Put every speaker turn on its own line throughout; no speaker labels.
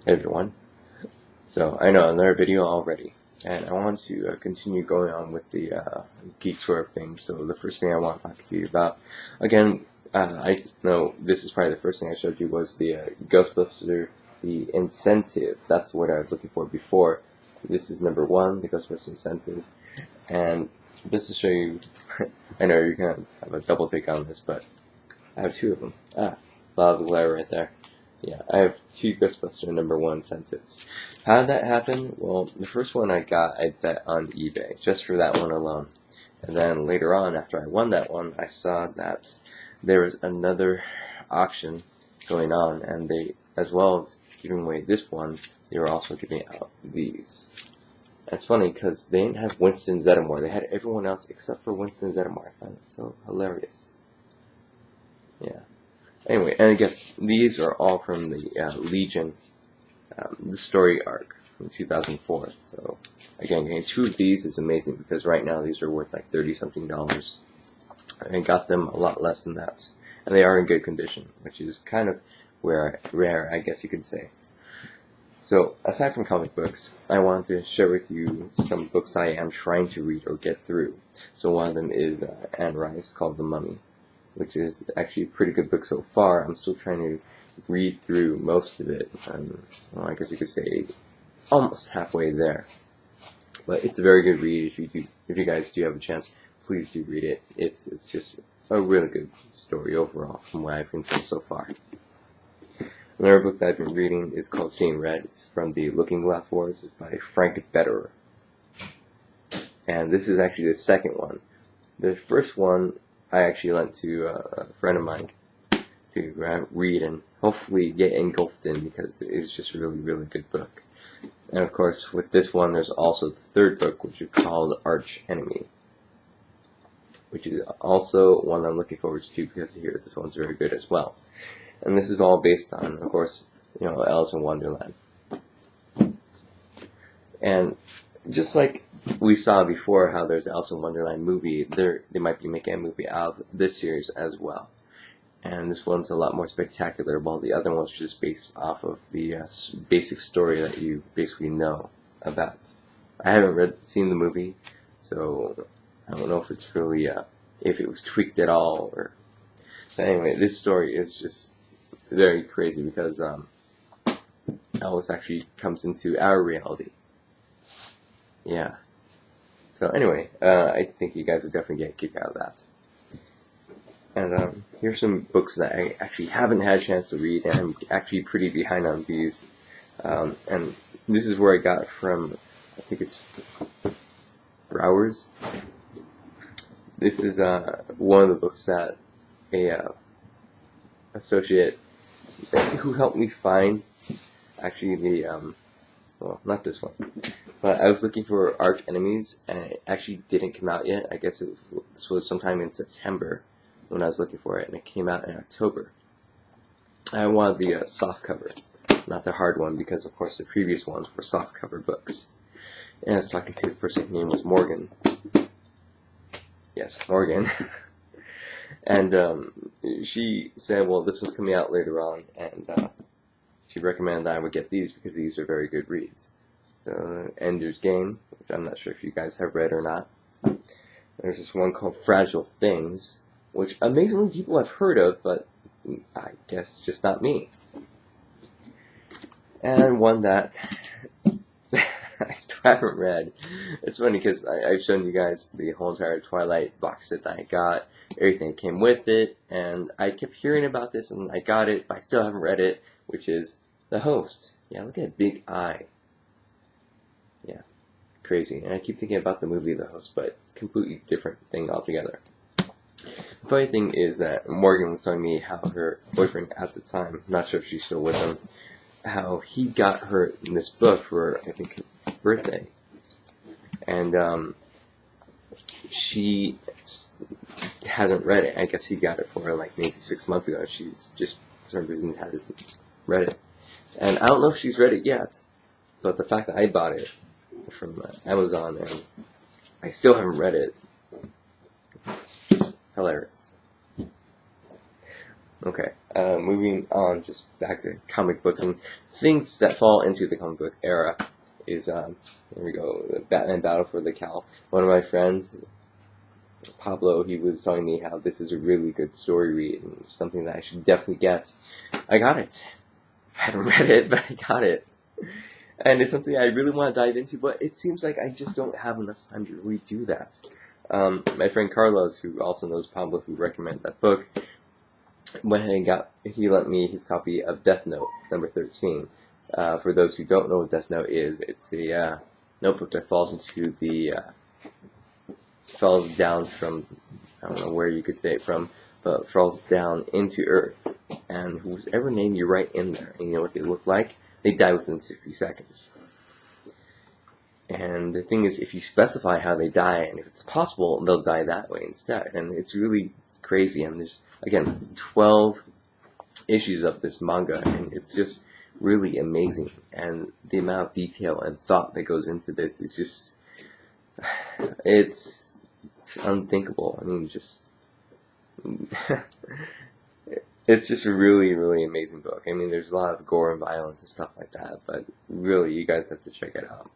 Hey everyone. So I know another video already, and I want to continue going on with the geek sort of thing. So the first thing I want to talk to you about, again, I know this is probably the first thing I showed you was the Ghostbuster, the incentive. That's what I was looking for before. This is number one, the Ghostbuster incentive, and just to show you, I know you're gonna have a double take on this, but I have two of them. A lot of glare right there. Yeah, I have two Ghostbuster number one incentives. How did that happen? Well, the first one I bet on eBay, just for that one alone. And then later on, after I won that one, I saw that there was another auction going on, and they, as well as giving away this one, they were also giving out these. It's funny, because they didn't have Winston Zeddemore. They had everyone else except for Winston Zeddemore. I found it so hilarious. Yeah. Anyway, and I guess these are all from the Legion, the story arc from 2004. So again, getting two of these is amazing because right now these are worth like $30-something. I got them a lot less than that, and they are in good condition, which is kind of rare, I guess you could say. So aside from comic books, I wanted to share with you some books I am trying to read or get through. So one of them is Anne Rice called The Mummy, which is actually a pretty good book so far. I'm still trying to read through most of it. Well, I guess you could say almost halfway there. But it's a very good read. If you guys do have a chance, please do read it. It's just a really good story overall from what I've been seeing so far. Another book that I've been reading is called Seeing Red. It's from the Looking Glass Wars. It's by Frank Betterer. And this is actually the second one. The first one I actually lent to a friend of mine to read and hopefully get engulfed in because it's just a really, really good book. And of course, with this one, there's also the third book, which is called Arch Enemy, which is also one I'm looking forward to because I hear this one's very good as well. And this is all based on, of course, Alice in Wonderland. And just like we saw before how there's the Alice in Wonderland movie, they might be making a movie out of this series as well. And this one's a lot more spectacular, while the other one's just based off of the basic story that you basically know about. I haven't seen the movie, so I don't know if it's really, if it was tweaked at all. But anyway, this story is just very crazy because Alice actually comes into our reality. Yeah. So anyway, I think you guys would definitely get a kick out of that. And here's some books that I actually haven't had a chance to read, and I'm actually pretty behind on these. And this is where I got it from, I think it's Browers. This is one of the books that a associate who helped me find actually the well, not this one, but I was looking for Arch Enemies, and it actually didn't come out yet. I guess this was sometime in September when I was looking for it, and it came out in October. I wanted the soft cover, not the hard one, because of course the previous ones were soft cover books. And I was talking to the person whose name was Morgan. Yes, Morgan. And she said, well, this was coming out later on, and she recommended that I would get these because these are very good reads. So, Ender's Game, which I'm not sure if you guys have read or not. There's this one called Fragile Things, which amazingly people have heard of, but I guess just not me. And one that I still haven't read. It's funny because I've shown you guys the whole entire Twilight box set that I got, everything that came with it, and I kept hearing about this and I got it, but I still haven't read it, which is The Host. Yeah, look at that big eye. Yeah, crazy. And I keep thinking about the movie The Host, but it's a completely different thing altogether. The funny thing is that Morgan was telling me how her boyfriend at the time, not sure if she's still with him, how he got her in this book for, I think, her birthday. And she hasn't read it. I guess he got it for her like maybe 6 months ago. She just, for some reason, hasn't read it. And I don't know if she's read it yet, but the fact that I bought it from Amazon and I still haven't read it, it's just hilarious. Okay, moving on, just back to comic books and things that fall into the comic book era is, here we go, the Batman Battle for the Cowl. One of my friends, Pablo, he was telling me how this is a really good story read and something that I should definitely get. I got it. I haven't read it, but I got it. And it's something I really want to dive into, but it seems like I just don't have enough time to really do that. My friend Carlos, who also knows Pablo, who recommended that book, went ahead and he lent me his copy of Death Note, number 13. For those who don't know what Death Note is, it's a notebook that falls down from, I don't know where you could say it from, but falls down into Earth. And whoever name you write in there, and you know what they look like, they die within 60 seconds. And the thing is, if you specify how they die, and if it's possible, they'll die that way instead. And it's really crazy. And there's, again, 12 issues of this manga, and it's just really amazing. And the amount of detail and thought that goes into this is just, it's unthinkable. I mean, just, it's just a really, really amazing book. I mean, there's a lot of gore and violence and stuff like that, but really, you guys have to check it out.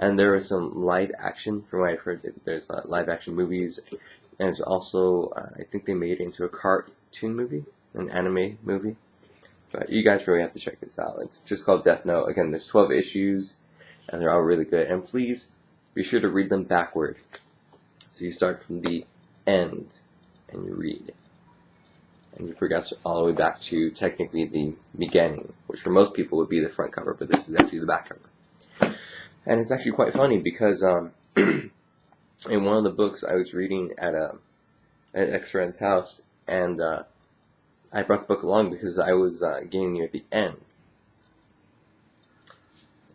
And there are some live action, from what I've heard, there's live action movies, and there's also, I think they made it into a cartoon movie, an anime movie. But you guys really have to check this out. It's just called Death Note. Again, there's 12 issues, and they're all really good. And please, be sure to read them backward. So you start from the end, and you read. And you progress all the way back to, technically, the beginning, which for most people would be the front cover, but this is actually the back cover. And it's actually quite funny because in one of the books I was reading at an ex-friend's house, and I brought the book along because I was getting near the end.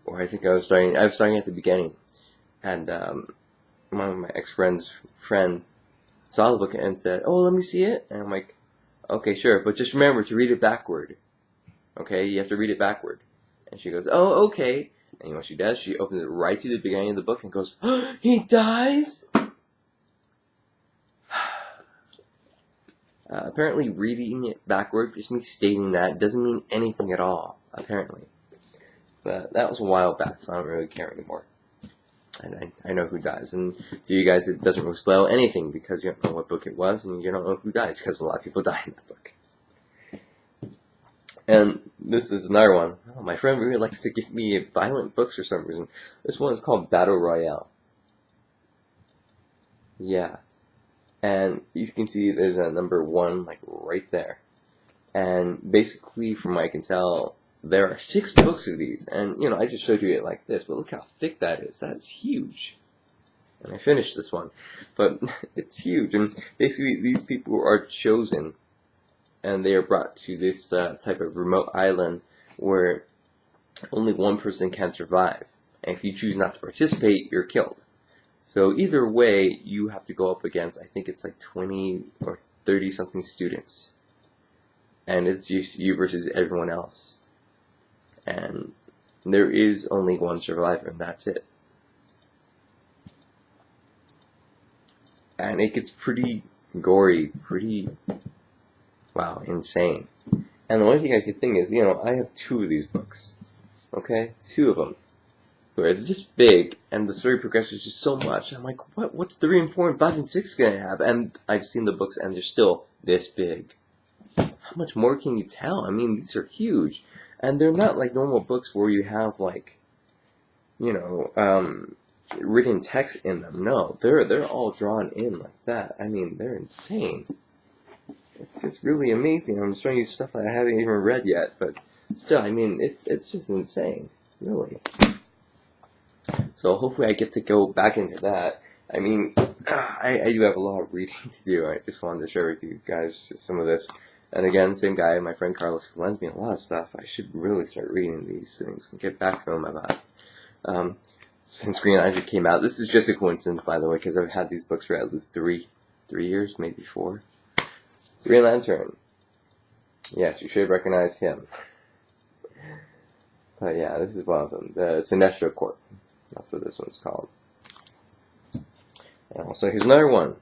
Or I think I was starting at the beginning. And one of my ex-friend's friend saw the book and said, "Oh, let me see it." And I'm like, "Okay, sure, but just remember to read it backward. Okay, you have to read it backward." And she goes, "Oh, okay." And what she does, she opens it right to the beginning of the book and goes, "Oh, he dies?" Apparently, reading it backward, just me stating that, doesn't mean anything at all, apparently. But that was a while back, so I don't really care anymore. And I know who dies. And to you guys, it doesn't really spoil anything because you don't know what book it was, and you don't know who dies because a lot of people die in that book. And this is another one. Oh, my friend really likes to give me violent books for some reason. This one is called Battle Royale. Yeah. And you can see there's a number 1, like, right there. And basically, from what I can tell, there are 6 books of these. And, you know, I just showed you it like this, but look how thick that is. That's huge. And I finished this one. But it's huge. And basically, these people are chosen, and they are brought to this type of remote island where only one person can survive. And if you choose not to participate, you're killed. So either way, you have to go up against, I think it's like 20 or 30 something students. And it's just you versus everyone else. And there is only one survivor, and that's it. And it gets pretty gory, pretty, wow, insane. And the only thing I could think is, you know, I have 2 of these books. Okay? 2 of them. They're this big, and the story progresses just so much. I'm like, what's 3 and 4 and 5 and 6 gonna have? And I've seen the books, and they're still this big. How much more can you tell? I mean, these are huge. And they're not like normal books where you have, like, you know, written text in them. No, they're all drawn in like that. I mean, they're insane. It's just really amazing. I'm showing you stuff that I haven't even read yet, but still, I mean, it's just insane, really. So hopefully I get to go back into that. I mean, I do have a lot of reading to do. I just wanted to share with you guys just some of this. And again, same guy, my friend Carlos, who lends me a lot of stuff. I should really start reading these things and get back to him about it. Since Green Lantern came out, this is just a coincidence, by the way, because I've had these books for at least 3 years, maybe 4. Green Lantern. Yes, you should recognize him. But yeah, this is one of them. The Sinestro Corp. That's what this one's called. And also, here's another one.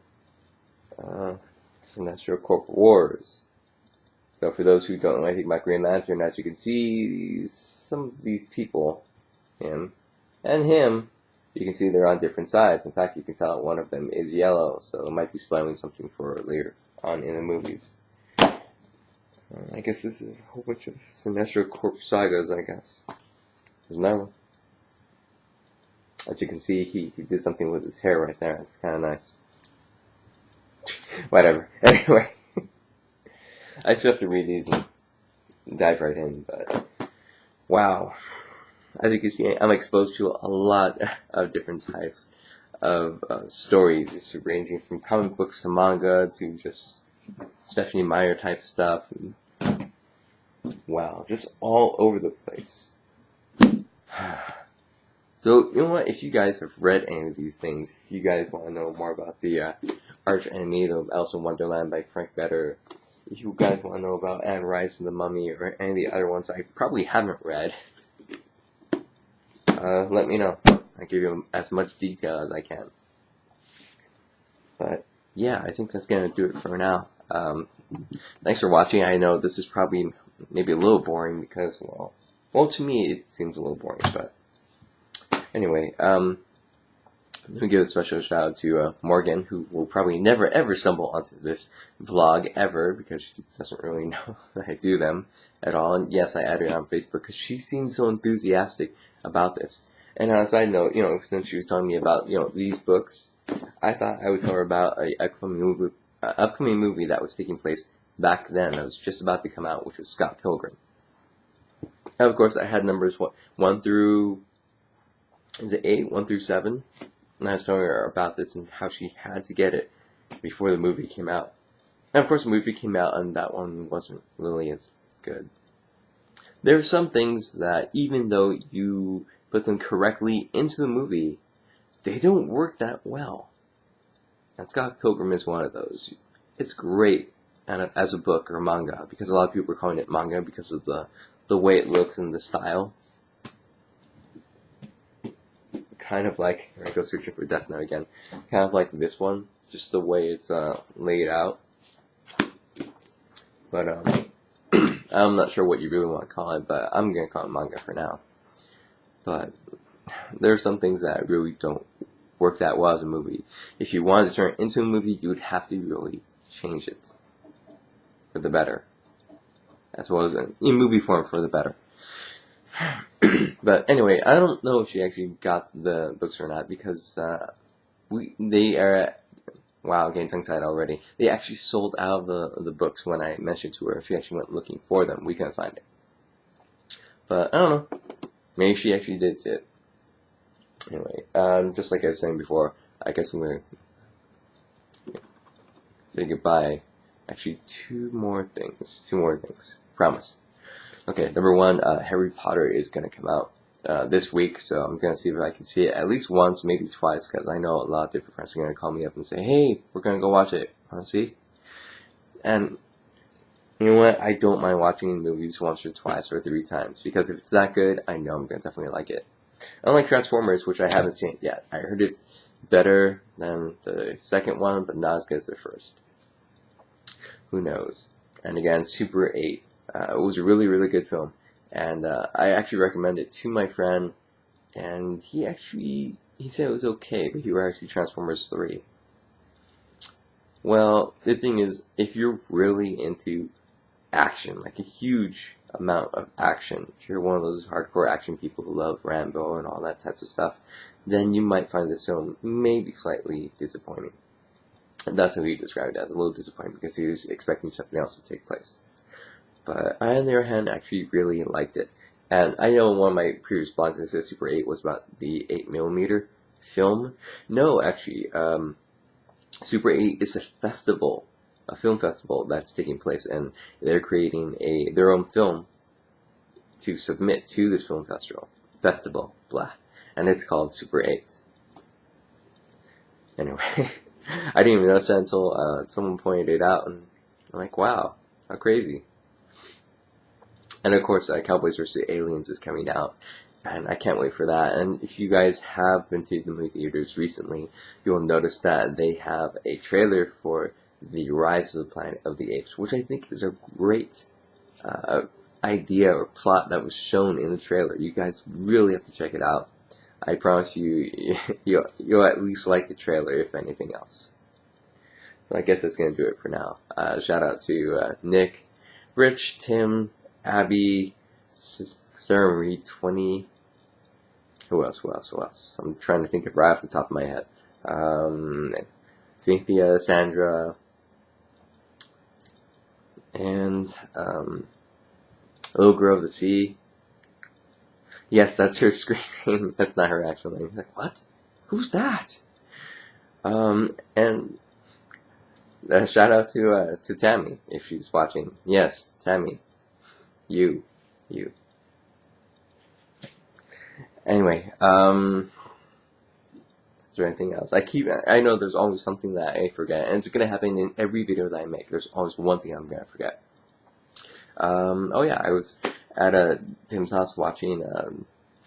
Sinestro Corp Wars. So for those who don't know anything about Green Lantern, as you can see, some of these people, him and him, you can see they're on different sides. In fact, you can tell one of them is yellow, so it might be spoiling something for later on in the movies. I guess this is a whole bunch of Sinestro Corp sagas, I guess. There's another one. As you can see, he did something with his hair right there. It's kind of nice. Whatever. Anyway. I still have to read these and dive right in, but wow. As you can see, I'm exposed to a lot of different types of stories, ranging from comic books to manga to just Stephanie Meyer type stuff. And, wow, just all over the place. So, you know what, if you guys have read any of these things, if you guys want to know more about the arch enemy, the Alice in Wonderland by Frank Better, if you guys want to know about Anne Rice and the Mummy, or any of the other ones I probably haven't read, let me know. I'll give you as much detail as I can. But, yeah, I think that's going to do it for now. Thanks for watching. I know this is probably maybe a little boring because, well, to me it seems a little boring, but anyway, let me give a special shout out to Morgan, who will probably never ever stumble onto this vlog ever because she doesn't really know that I do them at all. And yes, I added her on Facebook because she seems so enthusiastic about this. And on a side note, since she was telling me about these books, I thought I would tell her about an upcoming movie that was taking place back then. That was just about to come out, which was Scott Pilgrim. And of course, I had numbers 1 through 8, 1 through 7. And I was telling her about this and how she had to get it before the movie came out. And of course the movie came out and that one wasn't really as good. There are some things that even though you put them correctly into the movie, they don't work that well. And Scott Pilgrim is one of those. It's great as a book or manga, because a lot of people are calling it manga because of the way it looks and the style. Kind of like, I go searching for Death Note again, kind of like this one, just the way it's laid out. But I'm not sure what you really want to call it, but I'm going to call it manga for now. But there are some things that really don't work that well as a movie. If you wanted to turn it into a movie, you would have to really change it for the better, as well as in movie form for the better. But anyway, I don't know if she actually got the books or not, because they are, wow, getting tongue-tied already. They actually sold out of the books when I mentioned to her. She actually went looking for them. We couldn't find it. But I don't know. Maybe she actually did see it. Anyway, just like I was saying before, I guess I'm going to say goodbye. Actually, two more things. Promise. Okay, number one, Harry Potter is going to come out this week, so I'm going to see if I can see it at least once, maybe twice, because I know a lot of different friends are going to call me up and say, hey, we're going to go watch it. Want to see? And you know what? I don't mind watching movies once or twice or 3 times, because if it's that good, I know I'm going to definitely like it. Unlike Transformers, which I haven't seen yet. I heard it's better than the second one, but not as good as the first. Who knows? And again, Super 8. It was a really, really good film. And I actually recommended it to my friend, and he said it was okay, but he would actually Transformers 3. Well, the thing is, if you're really into action, like a huge amount of action, if you're one of those hardcore action people who love Rambo and all that type of stuff, then you might find this film maybe slightly disappointing. And that's how he described it, as a little disappointing, because he was expecting something else to take place. But I, on the other hand, actually really liked it. And I know one of my previous blogs that said Super 8 was about the 8mm film. No, actually, Super 8 is a film festival that's taking place, and they're creating their own film to submit to this film festival, blah. And it's called Super 8. Anyway, I didn't even notice that until someone pointed it out, and I'm like, wow, how crazy. And of course, Cowboys vs. Aliens is coming out, and I can't wait for that. And if you guys have been to the movie theaters recently, you'll notice that they have a trailer for the Rise of the Planet of the Apes, which I think is a great idea or plot that was shown in the trailer. You guys really have to check it out. I promise you, you'll at least like the trailer, if anything else. So I guess that's going to do it for now. Shout out to Nick, Rich, Tim, Abby, Sarah Marie 20. Who else? I'm trying to think of right off the top of my head. Cynthia, Sandra, and Little Girl of the Sea. Yes, that's her screen name. That's not her actual name. Like, what? Who's that? And shout out to Tammy if she's watching. Yes, Tammy, you. Anyway, is there anything else? I know there's always something that I forget, and it's gonna happen in every video that I make. There's always one thing I'm gonna forget. Oh yeah, I was at Tim's house watching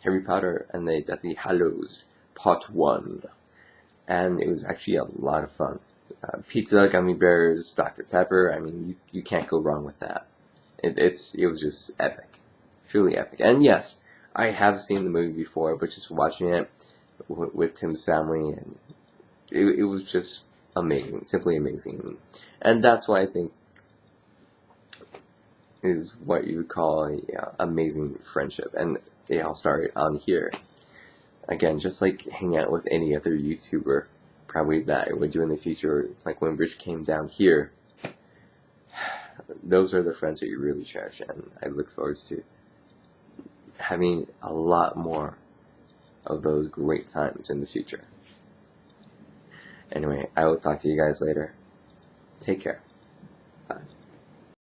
Harry Potter and the Deathly Hallows Part 1, and it was actually a lot of fun. Pizza, gummy bears, Dr. Pepper. I mean, you can't go wrong with that. It was just epic, truly epic. And yes, I have seen the movie before, but just watching it with Tim's family, and it was just amazing, simply amazing. And that's why I think is what you would call a amazing friendship, and they all started on here. Again, just like hang out with any other YouTuber, probably that I would do in the future. Like when Rich came down here, those are the friends that you really cherish, and I look forward to having a lot more of those great times in the future. Anyway, I will talk to you guys later. Take care.